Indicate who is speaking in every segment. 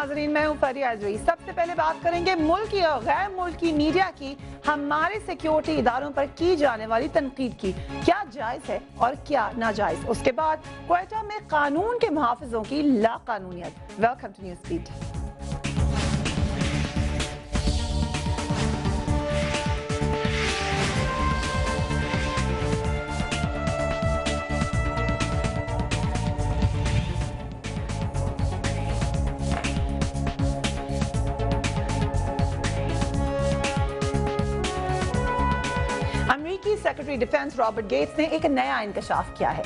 Speaker 1: नाजरीन, मैं हूं फरिया अजवी। सबसे पहले बात करेंगे मुल्की और गैर मुल्की मीडिया की हमारे सिक्योरिटी इदारों पर की जाने वाली तनकीद की। क्या जायज है और क्या नाजायज। उसके बाद क्वेटा में कानून के मुहाफिजों की लाकानूनियत। Welcome to news feed. अमेरिकी सेक्रेटरी डिफेंस रॉबर्ट गेट्स ने एक नया इंकशाफ किया है।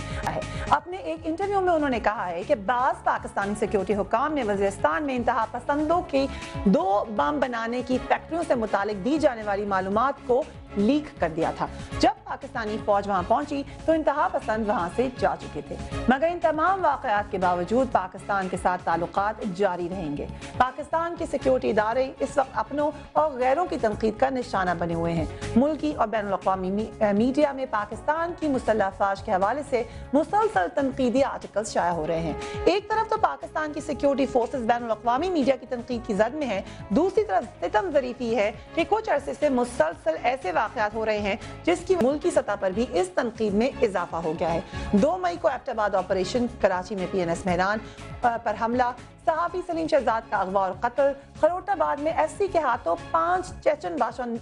Speaker 1: अपने एक इंटरव्यू में उन्होंने कहा है कि बाज़ पाकिस्तानी सिक्योरिटी हुकाम ने वज़ीरिस्तान में इंतहा पसंदों की 2 बम बनाने की फैक्ट्रियों से मुतालिक दी जाने वाली मालूमात को लीक कर दिया था। जब पाकिस्तानी फौज वहां पहुंची तो इंतहा पसंद वहां से जा चुके थे, मगर इन तमाम वाकयात के बावजूद पाकिस्तान के साथ ताल्लुकात जारी रहेंगे। पाकिस्तान के सिक्योरिटी इदारे इस वक्त अपनों और गैरों की तनकीद का निशाना बने हुए हैं। मुल्की और बैनुल-अक़वामी मीडिया में पाकिस्तान की मुसल्लह अफ़वाज के हवाले से मुसलसल तनकीदी आर्टिकल्स शाया हो रहे हैं। एक तरफ तो पाकिस्तान की सिक्योरिटी फोर्सेस बैनुल-अक़वामी मीडिया की तनकीद की जद में है, दूसरी तरफ सितम ज़रीफ़ी है कि कुछ अरसे से मुसलसल ऐसे वाक़यात हो रहे हैं जिसकी मुल्की सतह पर भी इस तनकीद में इजाफा हो गया है। 2 मई को एबटाबाद ऑपरेशन, कराची में PNS मेहरान पर हमला, सहाफ़ी सलीम शहजाद का अगवा और कत्ल, खरोटाबाद में SC के हाथों 5 चेचन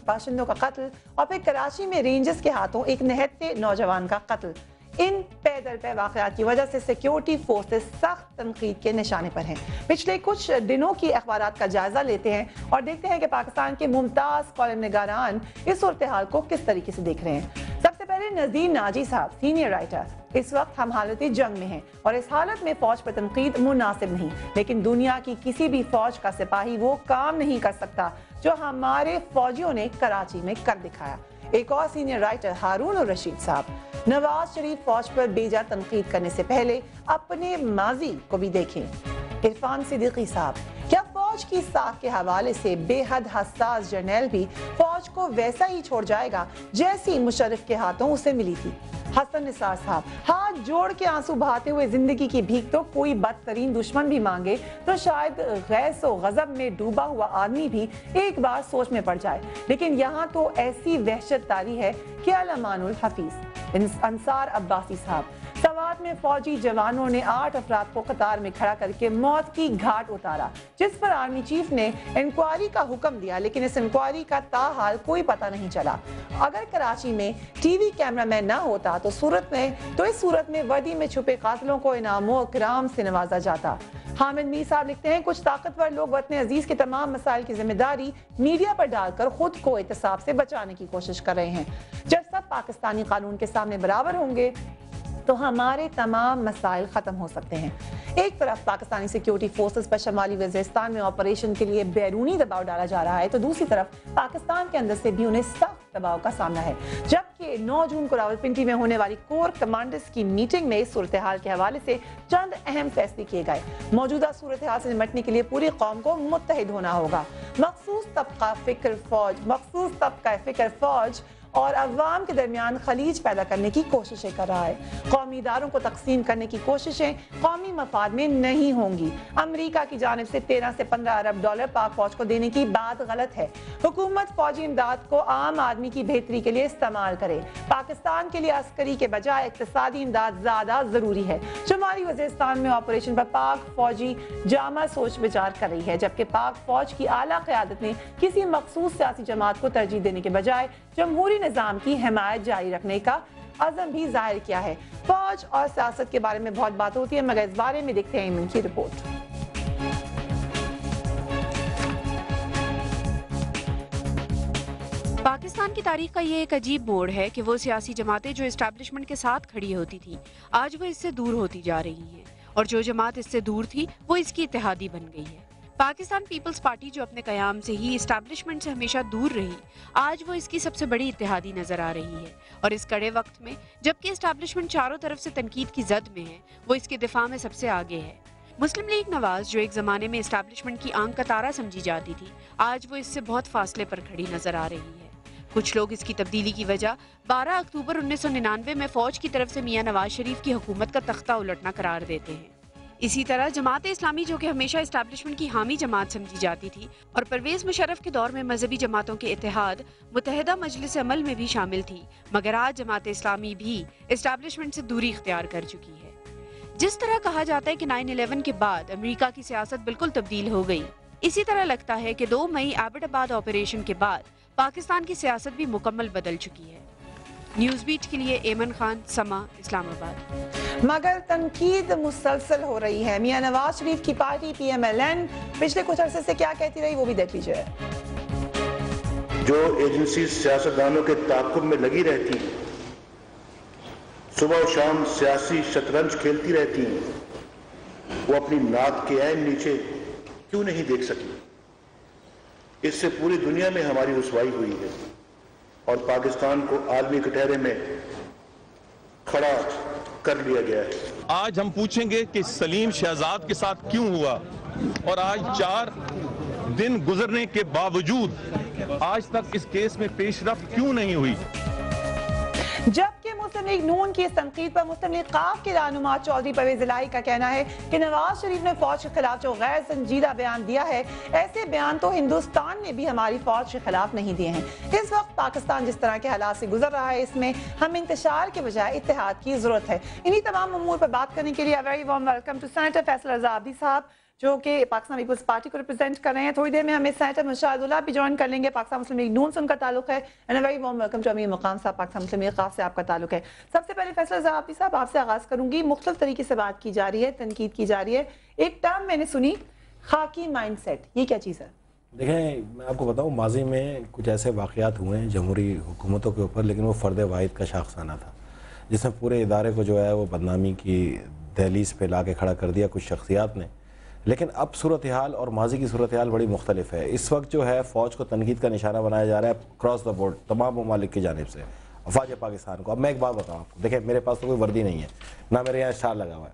Speaker 1: बाशिंदों का कत्ल और फिर कराची में रेंजर्स के हाथों एक निहत्ते नौजवान का कत्ल। इन पे दर पे वाक़यात की वजह से सिक्योरिटी फोर्सेस सख्त तनकीद के निशाने पर हैं। पिछले कुछ दिनों की अखबारात का जायजा लेते हैं और देखते हैं कि पाकिस्तान के मुमताज़ कॉलम निगारान इस सूरत हाल को किस तरीके से देख रहे हैं। सबसे पहले नज़ीर नाजी साहब, सीनियर राइटर, इस वक्त हम हालत जंग में हैं और इस हालत में फौज पर तनकीद मुनासिब नहीं, लेकिन दुनिया की किसी भी फौज का सिपाही वो काम नहीं कर सकता जो हमारे फौजियों ने कराची में कर दिखाया। एक और सीनियर राइटर हारून और रशीद साहब, नवाज शरीफ फौज पर बेजा तनकीद करने से पहले अपने माजी को भी देखें। इरफान सिद्दीकी साहब, क्या फौज की साख के हवाले से बेहद हसास जर्नैल भी फौज को वैसा ही छोड़ जाएगा जैसी मुशर्रफ के हाथों उसे मिली थी। हसन निसार साहब, हाथ जोड़ के आंसू बहाते हुए जिंदगी की भीख तो कोई बदतरीन दुश्मन भी मांगे तो शायद गैस और गजब में डूबा हुआ आदमी भी एक बार सोच में पड़ जाए, लेकिन यहाँ तो ऐसी वहशत तारी है कि अलमानुल हफीज। अंसार अब्बासी साहब, सवात में फौजी जवानों ने 8 अफराद को कतार में खड़ा करके मौत की घाट उतारा, जिस पर आर्मी चीफ ने इंक्वायरी का हुक्म दिया, लेकिन इस इंक्वायरी का ताहाल कोई पता नहीं चला। अगर कराची में टीवी कैमरामैन ना होता तो इस सूरत में वर्दी में छुपे कातिलों को इनामों इकराम से नवाजा जाता। हामिद मीर साहब लिखते हैं, कुछ ताकतवर लोग वतन अजीज के तमाम मसाइल की जिम्मेदारी मीडिया पर डालकर खुद को एहतसाब से बचाने की कोशिश कर रहे हैं। जब सब पाकिस्तानी कानून के सामने बराबर होंगे तो हमारे तमाम मसाइल खत्म हो सकते हैं। एक तरफ पाकिस्तानी सिक्योरिटी फोर्सेस पर शमाली वज़ीरिस्तान में ऑपरेशन के लिए बैरूनी दबाव डाला जा रहा है, तो दूसरी तरफ पाकिस्तान के अंदर से भी उन्हें सख्त दबाव का सामना है। जबकि 9 जून को रावलपिंडी में होने वाली कोर कमांडर्स की मीटिंग में इस सूरत हाल के हवाले से चंद अहम फैसले किए गए। मौजूदा सूरत हाल से निपटने के लिए पूरी कौम को मुत्तहिद होना होगा। मखसूस तबका फिक्र फौज और अवाम के दरमियान खलीज पैदा करने की कोशिशें कर रहा है। कौमी इदारों को तकसीम करने की कोशिशें कौमी मफाद में नहीं होंगी। अमेरिका की जानिब से 13 से 15 अरब डॉलर पाक फौज को देने की बात गलत है। हुकूमत फौजी इमदाद को आम आदमी की बेहतरी के लिए इस्तेमाल करे। पाकिस्तान के लिए अस्करी के बजाय इक्तिसादी इमदाद ज्यादा जरूरी है। शुमाली वज़ीरिस्तान में ऑपरेशन पर पाक फौजी जामा सोच विचार कर रही है, जबकि पाक फौज की आला क़यादत ने किसी मखसूस सियासी जमात को तरजीह देने के बजाय जमहूरी निजाम की हिमायत जारी रखने का अज़म भी जाहिर किया है। फौज और सियासत के बारे में बहुत बात होती है, मगर इस बारे में देखते हैं इनकी रिपोर्ट।
Speaker 2: पाकिस्तान की तारीख का ये एक अजीब मोड़ है कि वो सियासी जमातें जो एस्टैब्लिशमेंट के साथ खड़ी होती थी, आज वो इससे दूर होती जा रही हैं, और जो जमात इससे दूर थी वो इसकी इत्तेहादी बन गई है। पाकिस्तान पीपल्स पार्टी जो अपने कयाम से ही एस्टैब्लिशमेंट से हमेशा दूर रही, आज वो इसकी सबसे बड़ी इत्तेहादी नजर आ रही है, और इस कड़े वक्त में जबकि एस्टैब्लिशमेंट चारों तरफ से तनकीद की जद में है, वो इसके दिफा में सबसे आगे है। मुस्लिम लीग नवाज जो एक जमाने में एस्टैब्लिशमेंट की आंख का तारा समझी जाती थी, आज वो इससे बहुत फासले पर खड़ी नजर आ रही है। कुछ लोग इसकी तब्दीली की वजह 12 अक्टूबर 1999 में फौज की तरफ से मियां नवाज शरीफ की हुकूमत का तख्ता उलटना करार देते हैं। इसी तरह जमात इस्लामी, जो कि हमेशा इस्टेब्लिशमेंट की हामी जमात समझी जाती थी और परवेज मुशर्रफ के दौर में मजहबी जमातों के इत्तेहाद मुत्तहिदा मजलिस अमल में भी शामिल थी, मगर आज जमात इस्लामी भी इस्टेब्लिशमेंट से दूरी इख्तियार कर चुकी है। जिस तरह कहा जाता है कि 9/11 के बाद अमेरिका की सियासत बिल्कुल तब्दील हो गई, इसी तरह लगता है कि 2 मई एबटाबाद ऑपरेशन के बाद पाकिस्तान की सियासत भी मुकम्मल बदल चुकी है। न्यूज़ बीट के लिए एमन खान, समा, इस्लामाबाद।
Speaker 1: मगर तनकीद मुसलसल हो रही है। मियां नवाज शरीफ की पार्टी PMLN पिछले कुछ अरसे से क्या कहती रही वो भी देख लीजिए।
Speaker 3: जो एजेंसी सियासतदानों के ताक़ुब में लगी रहती, सुबह और शाम सियासी शतरंज खेलती रहती, वो अपनी नाक के ऐन नीचे क्यों नहीं देख सकी? इससे पूरी दुनिया में हमारी रुसवाई हुई है और पाकिस्तान को आलमी कटहरे में खड़ा कर लिया गया है।
Speaker 4: आज हम पूछेंगे कि सलीम शहजाद के साथ क्यों हुआ, और आज 4 दिन गुजरने के बावजूद आज तक इस केस में पेशरफ्त क्यों नहीं हुई।
Speaker 1: जबकि मुस्लिम लीग नून की इस तनकीद पर मुस्लिम लीग काफ के रहनुमा चौधरी परवेज इलाही का कहना है कि नवाज शरीफ ने फौज के खिलाफ जो गैर संजीदा बयान दिया है, ऐसे बयान तो हिंदुस्तान ने भी हमारी फौज के खिलाफ नहीं दिए हैं। इस वक्त पाकिस्तान जिस तरह के हालात से गुजर रहा है, इसमें हम इंतशार के बजाय इत्तेहाद की जरूरत है। इन्हीं तमाम अमूर पर बात करने के लिए very warm welcome to senator Faisal Raza Abidi साहब, जो कि पाकिस्तान पीपल्स पार्टी को रिप्रेजेंट कर रहे हैं। थोड़ी देर में हमें सेनेटर मुशाहिदुल्लाह भी ज्वाइन कर लेंगे, पाकिस्तान मुस्लिम लीग नून से उनका ताल्लुक है। And very warm welcome to Amir Muqam साहब, पाकिस्तान मुस्लिम लीग काफ से आपका ताल्लुक है। सबसे पहले फैसल रजा अब्दी साहब, आपसे आगाज करूंगी। मुख्तलिफ तरीके से बात की जा रही है, तनकीद की जा रही है। एक टर्म मैंने सुनी, खाकी माइंडसेट, ये क्या चीज़ है?
Speaker 5: देखें, मैं आपको बताऊं, माजी में कुछ ऐसे वाक़यात हुए हैं जमहूरी हुकूमतों के ऊपर, लेकिन वो फ़र्द वाहिद का शाखसाना था जिसमें पूरे इदारे को जो है वो बदनामी की दहलीज पे ला के खड़ा कर दिया कुछ शख्सियात ने। लेकिन अब सूरत हाल और माजी की सूरत हाल बड़ी मुख्तलिफ है। इस वक्त जो है फ़ौज को तनकीद का निशाना बनाया जा रहा है क्रॉस द बोर्ड तमाम ममालिक की जानिब से, अफवाज पाकिस्तान को। अब मैं एक बात बताऊँ आपको, देखें मेरे पास तो कोई वर्दी नहीं है, ना मेरे यहाँ स्टार लगा हुआ है।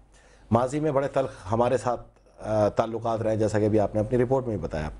Speaker 5: माजी में बड़े तल्ख हमारे साथ ताल्लुकात रहे, जैसा कि अभी आपने अपनी रिपोर्ट में भी बताया,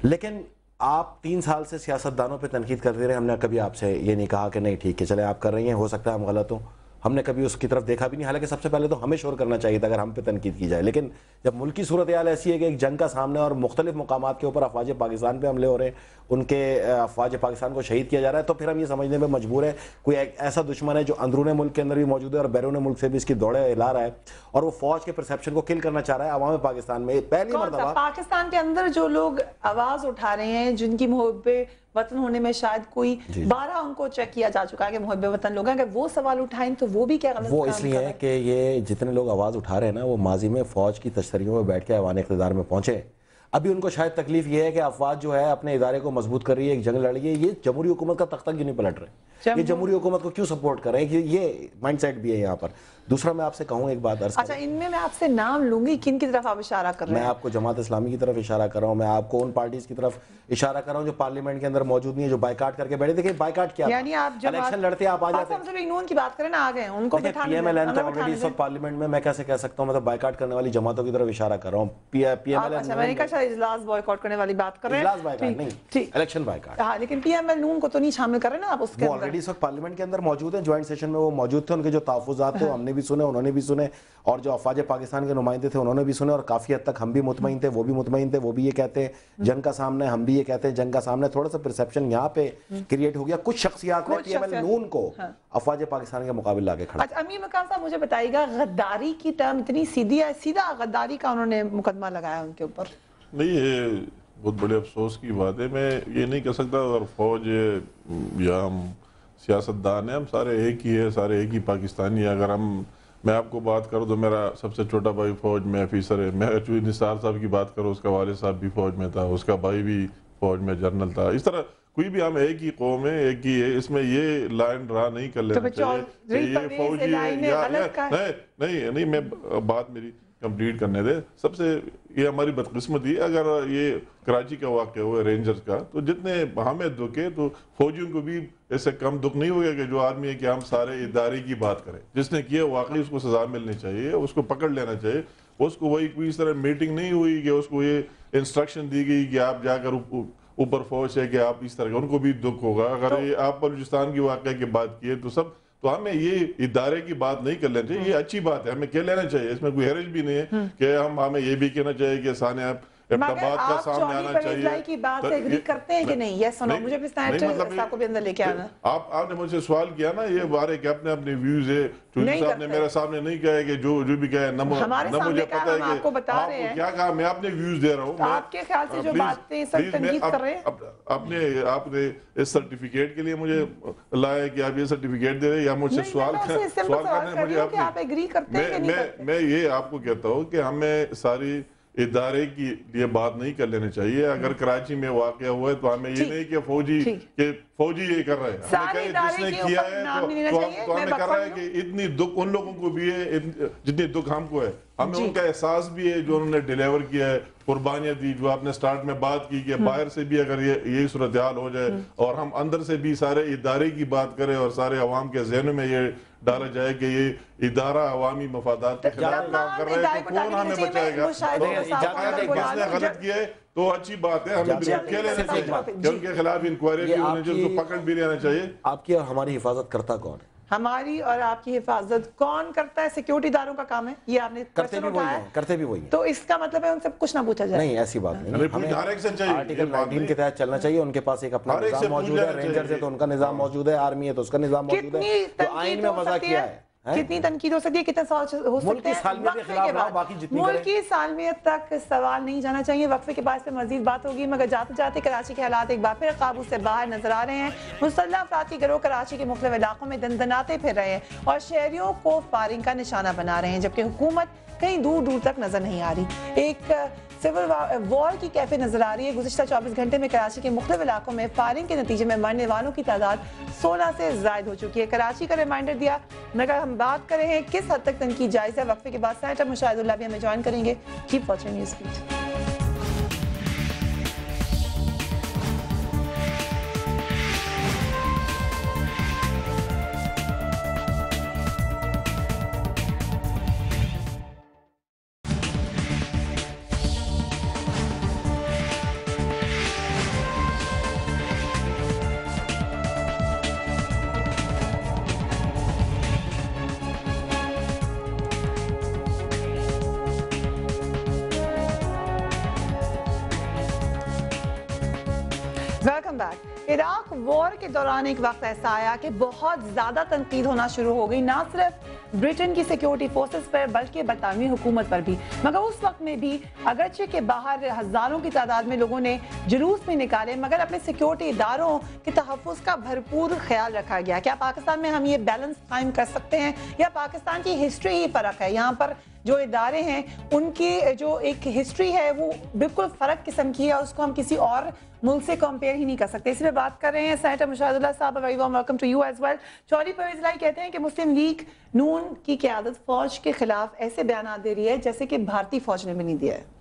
Speaker 5: लेकिन आप 3 साल से सियासतदानों पे तनकीद करते रहे। हमने कभी आपसे ये नहीं कहा कि नहीं ठीक है चले आप कर रही हैं, हो सकता है हम गलत हों, हमने कभी उसकी तरफ देखा भी नहीं। हालांकि सबसे पहले तो हमें शोर करना चाहिए था अगर हम पे तनकीद की जाए। लेकिन जब मुल्क की सूरत हाल ऐसी है कि एक जंग का सामने और मुख्तलिफ मकामात के ऊपर अफवाज पाकिस्तान पे हमले हो रहे हैं, उनके अफवाज पाकिस्तान को शहीद किया जा रहा है, तो फिर हम ये समझने में मजबूर है कोई ऐसा दुश्मन है जो अंदरून मुल्क के अंदर भी मौजूद है और बैरून मुल्क से भी इसकी दौड़े हिला रहा है और वो फौज के परसेप्शन को किल करना चाह रहा है अवाम पाकिस्तान में। पहली मरतबा
Speaker 1: पाकिस्तान के अंदर जो लोग आवाज उठा रहे हैं, जिनकी मुहब्बे वतन होने में शायद कोई 12 उनको चेक किया जा चुका है कि मुहब्बे वतन लोग हैं, अगर वो सवाल उठाएं तो वो भी क्या गलत?
Speaker 5: वो इसलिए है कि ये जितने लोग आवाज़ उठा रहे हैं ना, वो माजी में फ़ौज की तशरीहों में बैठ के ऐवान इक़्तिदार में पहुंचे। अभी उनको शायद तकलीफ ये है कि अफवाज जो है अपने इदारे को मजबूत कर रही है, एक जंग लड़ रही है। ये जमहूरी हुकूमत का तख्ता क्यों नहीं पलट रहे, ये जमहूरी हुकूमत को क्यों सपोर्ट कर रहे हैं? ये माइंडसेट भी है यहाँ पर। दूसरा मैं आपसे कहूँ एक बात,
Speaker 1: अच्छा इनमें मैं आपसे नाम लूंगी, किन की तरफ आप इशारा कर रहे हैं?
Speaker 5: मैं आपको जमात इस्लामी की तरफ इशारा कर रहा हूँ, मैं आपको उन पार्टीज की तरफ इशारा कर रहा हूँ जो पार्लियामेंट के अंदर मौजूद नहीं है, जो बाइकाट करके बैठे। देखिए बाइकाट क्या,
Speaker 1: यानी आप
Speaker 5: इलेक्शन लड़ते आप आ जाते हैं।
Speaker 1: नून की बात करें ना, आ गए उनको
Speaker 5: PMLN तो ऑलरेडी इस वक्त पार्लियामेंट में, मैं कैसे कह सकता हूँ, मैं तो बाइकाट करने वाली जमातों की तरफ इशारा कर रहा हूँ। PMLN
Speaker 1: अमेरिका शायद इजलास बॉयकॉट करने वाली बात कर रहे हैं,
Speaker 5: इजलास बाइकाट नहीं, इलेक्शन बाइकाट।
Speaker 1: हाँ, लेकिन PML नून को तो नहीं शामिल कर रहे ना आप उसके अंदर।
Speaker 5: ऑलरेडी इस वक्त पार्लियामेंट के अंदर मौजूद है, ज्वाइंट सेशन में वो मौजूद थे। उनके जो तहफ़्फ़ुज़ात थे हमने भी सुने, उन्होंने भी सुने, और जो अफवाज पाकिस्तान के नुमाइंदे थे उन्होंने भी सुने, और काफ़ी हद तक हम भी मुतमईन थे, वो भी मुतमईन थे। वो भी ये कहते हैं जंग का सामने, हम भी ये कहते हैं जंग का सामने। थोड़ा सा परसेप्शन यहाँ पे क्रिएट हो गया, कुछ शख्सियात ने PML नून को अफवाज पाकिस्तान के मुकाबले लाके खड़ा।
Speaker 1: अच्छा अमीर मकाम साहब, मुझे बताइएगा, गद्दारी की टर्म इतनी सीधी है, सीधा गद्दारी का उन्होंने मुकदमा लगाया उनके ऊपर?
Speaker 6: नहीं, ये बहुत बड़े अफसोस की बात है। मैं ये नहीं कह सकता अगर फौज या हम सियासतदान हैं, हम सारे एक ही है, सारे एक ही पाकिस्तानी है। अगर मैं आपको बात करूँ तो मेरा सबसे छोटा भाई फौज में ऑफिसर है। मैं चूँकि निसार साहब की बात करूँ, उसका वालिद साहब भी फौज में था, उसका भाई भी फौज में जनरल था। इस तरह कोई भी, हम एक ही कौम है, एक ही है। इसमें ये लाइन ड्रा नहीं कर लेना चाहिए ये फौजी है। नहीं, मैं बात मेरी कंप्लीट करने दे। सबसे ये हमारी बदकिस्मती है, अगर ये कराची का वाक़या हुआ रेंजर्स का, तो जितने हमें दुख है तो फौजियों को भी ऐसे कम दुख नहीं होगा कि जो आदमी है कि हम सारे इदारे की बात करें। जिसने किया वाकई उसको सजा मिलनी चाहिए, उसको पकड़ लेना चाहिए। उसको वही कोई इस तरह मीटिंग नहीं हुई कि उसको ये इंस्ट्रक्शन दी गई कि आप जाकर ऊपर फौज है कि आप इस तरह का, उनको भी दुख होगा। अगर ये आप बलूचिस्तान की वाक़या की बात किए तो सब تو ہمیں یہ ادارے کی بات نہیں کر لینا چاہیے. یہ اچھی بات ہے, ہمیں کہہ لینا چاہیے, اس میں کوئی حرج بھی نہیں ہے کہ ہمیں یہ بھی کہنا چاہیے کہ ثانیہ ابٹاباد کا سامنے آنا چاہیے.
Speaker 1: کی بات سے ایگری کرتے ہیں کہ نہیں؟ یس سنو, مجھے بھی صاحب کو بھی اندر لے کے آنا.
Speaker 6: آپ نے مجھ سے سوال کیا نا, یہ بارے کہ اپنے اپنے ویوز ہے, چودھری صاحب نے میرے سامنے نہیں کہا ہے کہ جو بھی کہا ہے نہ مجھے پتا ہے کہ آپ کو کیا کہا, میں اپنے ویوز دے رہا ہوں.
Speaker 1: آپ کے خیال سے جو باتیں سب تنقید کر رہے ہیں,
Speaker 6: آپ نے اس سرٹیفکیٹ کے لیے مجھے لائے کہ آپ یہ سرٹیفکیٹ دے رہے ہیں, یا مجھ سے سوال کرنے مجھے میں یہ آپ کو کہتا ہوں کہ ہمیں ساری ادارے کی لیے بات نہیں کر لینے چاہیے. اگر کراچی میں واقعہ ہوا ہے تو ہمیں یہ نہیں کہ فوجی یہ کر رہے ہیں, ہمیں کہیں جس نے کیا ہے تو ہمیں کر رہا ہے کہ اتنی دکھ ان لوگوں کو بھی ہے جتنی دکھ ہم کو ہے. ہمیں ان کا احساس بھی ہے جو انہوں نے ڈیلیور کیا ہے, قربانیاں دی, جو آپ نے سٹارٹ میں بات کی کہ باہر سے بھی اگر یہی صورتحال ہو جائے اور ہم اندر سے بھی سارے ادارے کی بات کریں اور سارے عوام کے ذہنوں میں یہ ڈالا جائے کہ یہ ادارہ عوامی مفادات کے خلاف کام کر رہے ہیں, تو کون ہمیں بچائے گا؟ کس نے غلط کیا ہے تو اچھی بات ہے, ہمیں بالکل کہہ لینا چاہیے کہ ان کے خلاف انکوائری بھی ہونی چاہیے, اس کو پکڑ بھی لینا چاہیے.
Speaker 5: آپ کی اور ہماری حفاظت کرتا کون ہے؟
Speaker 1: ہماری اور آپ کی حفاظت کون کرتا ہے؟ سیکیورٹی اداروں کا کام ہے, یہ آپ نے
Speaker 5: کرتے بھی وہی ہیں.
Speaker 1: تو اس کا مطلب ہے ان سے کچھ نہ پوچھا جائے؟
Speaker 5: نہیں, ایسی بات نہیں. ہمیں آرٹیکل 19 کے تحت چلنا چاہیے. ان کے پاس ایک اپنا نظام موجود ہے, رینجرز ہے تو ان کا نظام موجود ہے, آرمی ہے تو اس کا نظام موجود ہے, جو آئین میں وضع کیا ہے.
Speaker 1: کتنی تنقید ہو سکتی ہے, کتنے سال ہو سکتے ہیں, ملکی سالمیت تک سوال نہیں جانا چاہیے. وقفے کے بعد سے مزید بات ہوگی, مگر جاتے جاتے کراچی کے حالات ایک بار پھر قابو سے باہر نظر آ رہے ہیں. مسلح افراطی گروہ کراچی کے مختلف علاقوں میں دندناتے پھر رہے ہیں اور شہریوں کو فائرنگ کا نشانہ بنا رہے ہیں, جبکہ حکومت کہیں دور دور تک نظر نہیں آ رہی. ایک سول وار کی کیفیت نظر آ رہی ہے. گزشتہ 24 گھنٹے میں کراچی کے مختلف علاقوں میں فائرنگ کے نتیجے میں مرنے والوں کی تعداد 16 سے زائد ہو چکی ہے. کراچی کا ریمائنڈر دیا, مگر ہم بات کر رہے ہیں کس حد تک تنقید جائز ہے. وقفے کے بعد سینیٹر مشاہد اللہ بھی ہمیں جوائن کریں گے. Keep watching news feed. Welcome back. Iraq war کے دوران ایک وقت ایسا آیا کہ بہت زیادہ تنقید ہونا شروع ہو گئی, نہ صرف برٹن کی سیکیورٹی فورسز پر بلکہ برطانوی حکومت پر بھی. مگر اس وقت میں بھی اگرچہ کہ باہر ہزاروں کی تعداد میں لوگوں نے جلوس بھی نکالے, مگر اپنے سیکیورٹی اداروں کے تحفظ کا بھرپور خیال رکھا گیا. کیا پاکستان میں ہم یہ بیلنس قائم کر سکتے ہیں, یا پاکستان کی ہسٹری ہی فرق ہے؟ یہاں پر جو ادارے ہیں ان کی جو ایک ہسٹری ہے وہ بالکل فرق قسم کی ہے, اس کو ہم کسی اور ملک سے کمپیئر ہی نہیں کر سکتے. اس لیے بات کر رہے ہیں سینیٹر مشاہد اللہ صاحب. Very warm welcome to you as well. Chaudhry Pervaiz Elahi کہتے ہیں کہ مسلم لیگ نون کی قیادت فوج کے خلاف ایسے بیانات دے رہی ہے جیسے کہ بھارتی فوج نے بھی نہیں دیا ہے.